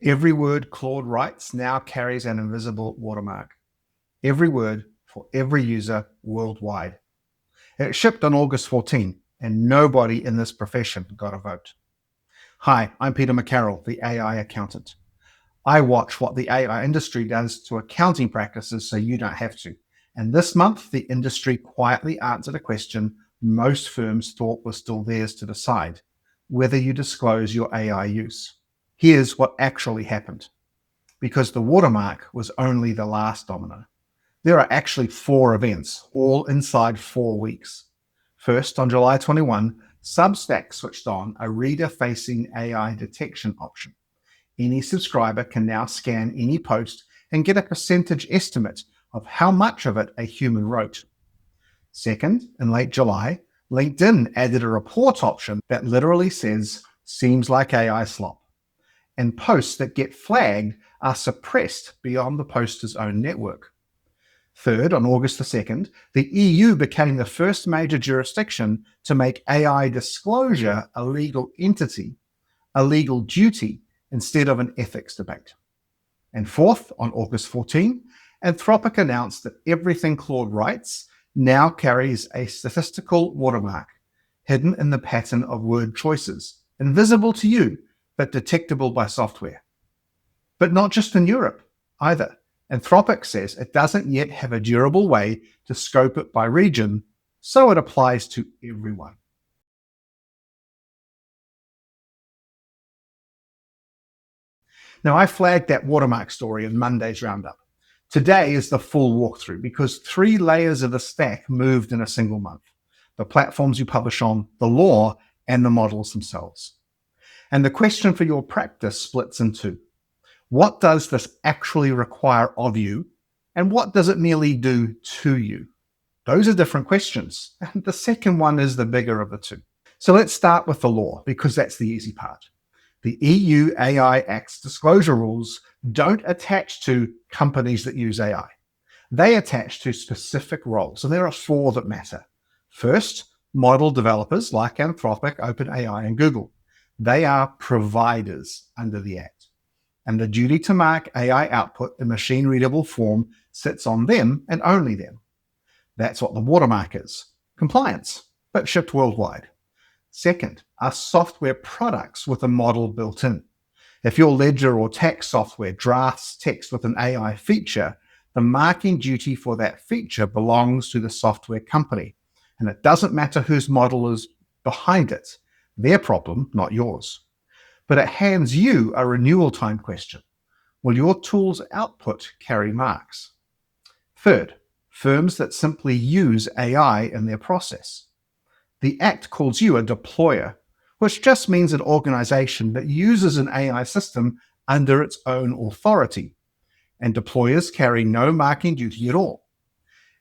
Every word Claude writes now carries an invisible watermark. Every word for every user worldwide. It shipped on August 14, and nobody in this profession got a vote. Hi, I'm Peter McCarroll, the AI accountant. I watch what the AI industry does to accounting practices so you don't have to. And this month, the industry quietly answered a question most firms thought was still theirs to decide: whether you disclose your AI use. Here's what actually happened. Because the watermark was only the last domino. There are actually 4 events, all inside 4 weeks. First, on July 21, Substack switched on a reader-facing AI detection option. Any subscriber can now scan any post and get a percentage estimate of how much of it a human wrote. Second, in late July, LinkedIn added a report option that literally says, "seems like AI slop," and posts that get flagged are suppressed beyond the poster's own network. Third, on August the 2nd, the EU became the first major jurisdiction to make AI disclosure a legal entity, a legal duty, instead of an ethics debate. And fourth, on August 14, Anthropic announced that everything Claude writes now carries a statistical watermark, hidden in the pattern of word choices, invisible to you, but detectable by software. But not just in Europe either. Anthropic says it doesn't yet have a durable way to scope it by region, so it applies to everyone. Now, I flagged that watermark story in Monday's roundup. Today is the full walkthrough because 3 layers of the stack moved in a single month: the platforms you publish on, the law, and the models themselves. And the question for your practice splits in 2. What does this actually require of you? And what does it merely do to you? Those are different questions. And the second one is the bigger of the 2. So let's start with the law, because that's the easy part. The EU AI Act's disclosure rules don't attach to companies that use AI. They attach to specific roles, and there are 4 that matter. First, model developers like Anthropic, OpenAI, and Google. They are providers under the Act, and the duty to mark AI output in machine-readable form sits on them and only them. That's what the watermark is: compliance, but shipped worldwide. Second are software products with a model built in. If your ledger or tax software drafts text with an AI feature, the marking duty for that feature belongs to the software company, and it doesn't matter whose model is behind it. Their problem, not yours. But it hands you a renewal time question. Will your tool's output carry marks? Third, firms that simply use AI in their process. The Act calls you a deployer, which just means an organization that uses an AI system under its own authority. And deployers carry no marking duty at all.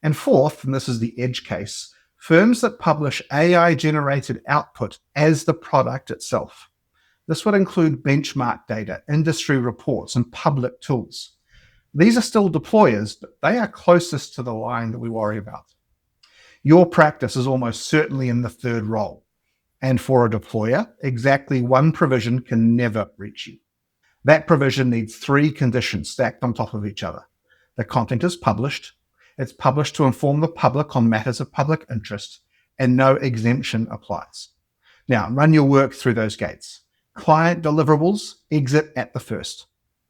And fourth, and this is the edge case, firms that publish AI-generated output as the product itself. This would include benchmark data, industry reports, and public tools. These are still deployers, but they are closest to the line that we worry about. Your practice is almost certainly in the third role. And for a deployer, exactly one provision can never reach you. That provision needs 3 conditions stacked on top of each other. The content is published, it's published to inform the public on matters of public interest, and no exemption applies. Now, run your work through those gates. Client deliverables exit at the first.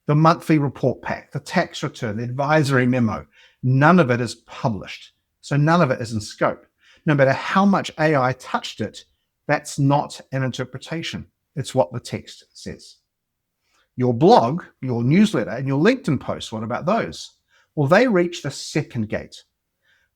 The monthly report pack, the tax return, the advisory memo, none of it is published. So none of it is in scope. No matter how much AI touched it, that's not an interpretation. It's what the text says. Your blog, your newsletter, and your LinkedIn posts, what about those? Well, they reach the second gate.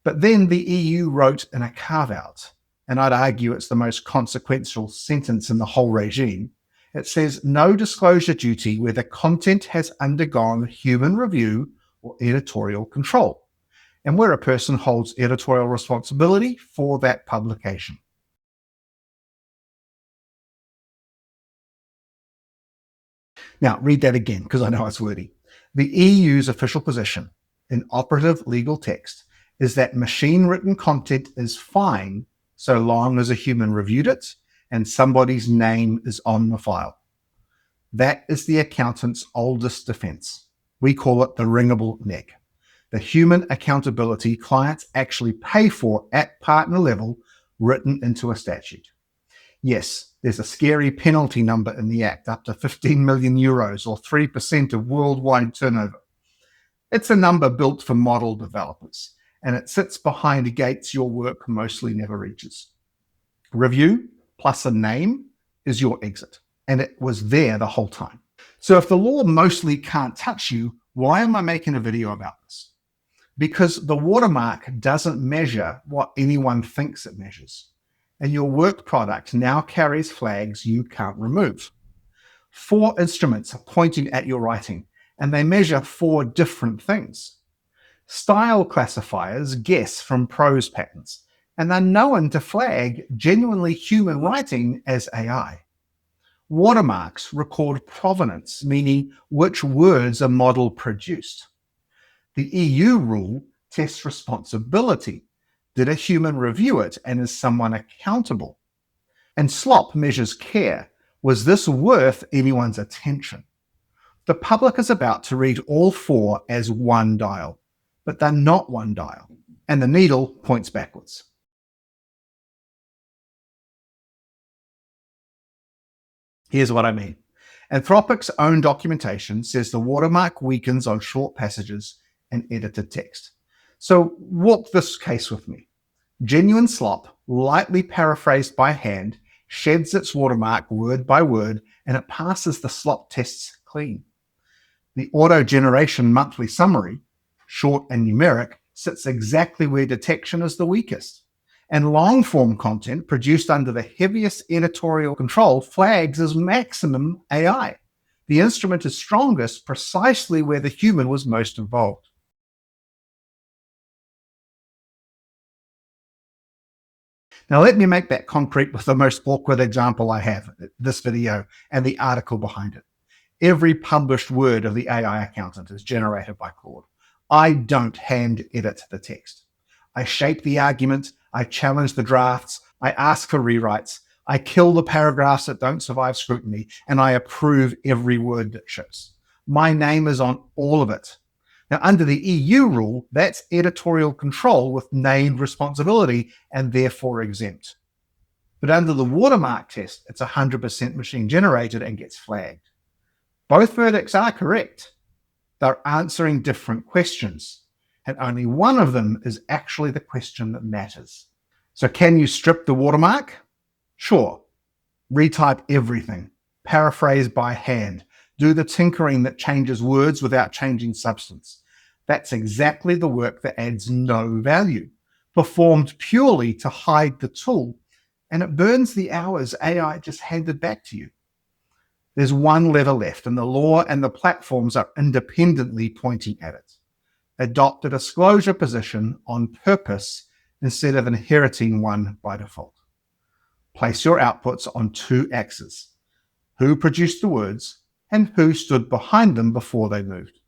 But then the EU wrote in a carve-out, and I'd argue it's the most consequential sentence in the whole regime. It says no disclosure duty where the content has undergone human review or editorial control, and where a person holds editorial responsibility for that publication. Now, read that again, because I know it's wordy. The EU's official position in operative legal text is that machine-written content is fine so long as a human reviewed it and somebody's name is on the file. That is the accountant's oldest defense. We call it the wringable neck. The human accountability clients actually pay for at partner level, written into a statute. Yes, there's a scary penalty number in the Act, up to 15 million euros or 3% of worldwide turnover. It's a number built for model developers, and it sits behind gates your work mostly never reaches. Review plus a name is your exit, and it was there the whole time. So if the law mostly can't touch you, why am I making a video about this? Because the watermark doesn't measure what anyone thinks it measures, and your work product now carries flags you can't remove. 4 instruments are pointing at your writing, and they measure 4 different things. Style classifiers guess from prose patterns, and they're known to flag genuinely human writing as AI. Watermarks record provenance, meaning which words a model produced. The EU rule tests responsibility. Did a human review it, and is someone accountable? And SLOP measures care. Was this worth anyone's attention? The public is about to read all 4 as one dial, but they're not one dial, and the needle points backwards. Here's what I mean. Anthropic's own documentation says the watermark weakens on short passages and edited text. So walk this case with me. Genuine slop, lightly paraphrased by hand, sheds its watermark word by word, and it passes the slop tests clean. The auto-generation monthly summary, short and numeric, sits exactly where detection is the weakest. And long-form content produced under the heaviest editorial control flags as maximum AI. The instrument is strongest precisely where the human was most involved. Now let me make that concrete with the most awkward example I have, this video and the article behind it. Every published word of the AI accountant is generated by Claude. I don't hand edit the text. I shape the argument, I challenge the drafts, I ask for rewrites, I kill the paragraphs that don't survive scrutiny, and I approve every word that shows. My name is on all of it. Now, under the EU rule, that's editorial control with named responsibility and therefore exempt. But under the watermark test, it's 100% machine generated and gets flagged. Both verdicts are correct. They're answering different questions, and only one of them is actually the question that matters. So can you strip the watermark? Sure. Retype everything. Paraphrase by hand. Do the tinkering that changes words without changing substance. That's exactly the work that adds no value, performed purely to hide the tool, and it burns the hours AI just handed back to you. There's one lever left, and the law and the platforms are independently pointing at it. Adopt a disclosure position on purpose instead of inheriting one by default. Place your outputs on 2 axes: who produced the words and who stood behind them before they moved.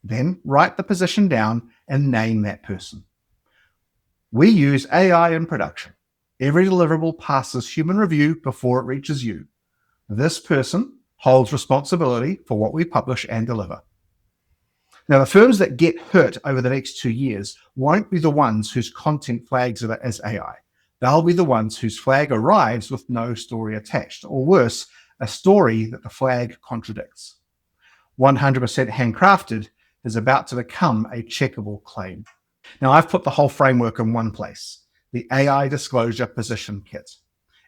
Then write the position down and name that person. We use AI in production. Every deliverable passes human review before it reaches you. This person holds responsibility for what we publish and deliver. Now, the firms that get hurt over the next 2 years won't be the ones whose content flags it as AI. They'll be the ones whose flag arrives with no story attached, or worse, a story that the flag contradicts. 100% handcrafted is about to become a checkable claim. Now, I've put the whole framework in one place, the AI Disclosure Position Kit.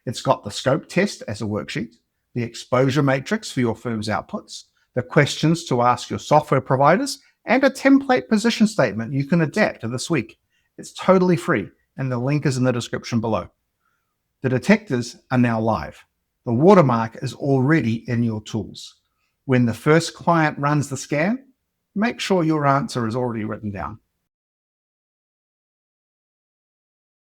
It's got the scope test as a worksheet, the exposure matrix for your firm's outputs, the questions to ask your software providers, and a template position statement you can adapt to this week. It's totally free, and the link is in the description below. The detectors are now live. The watermark is already in your tools. When the first client runs the scan, make sure your answer is already written down.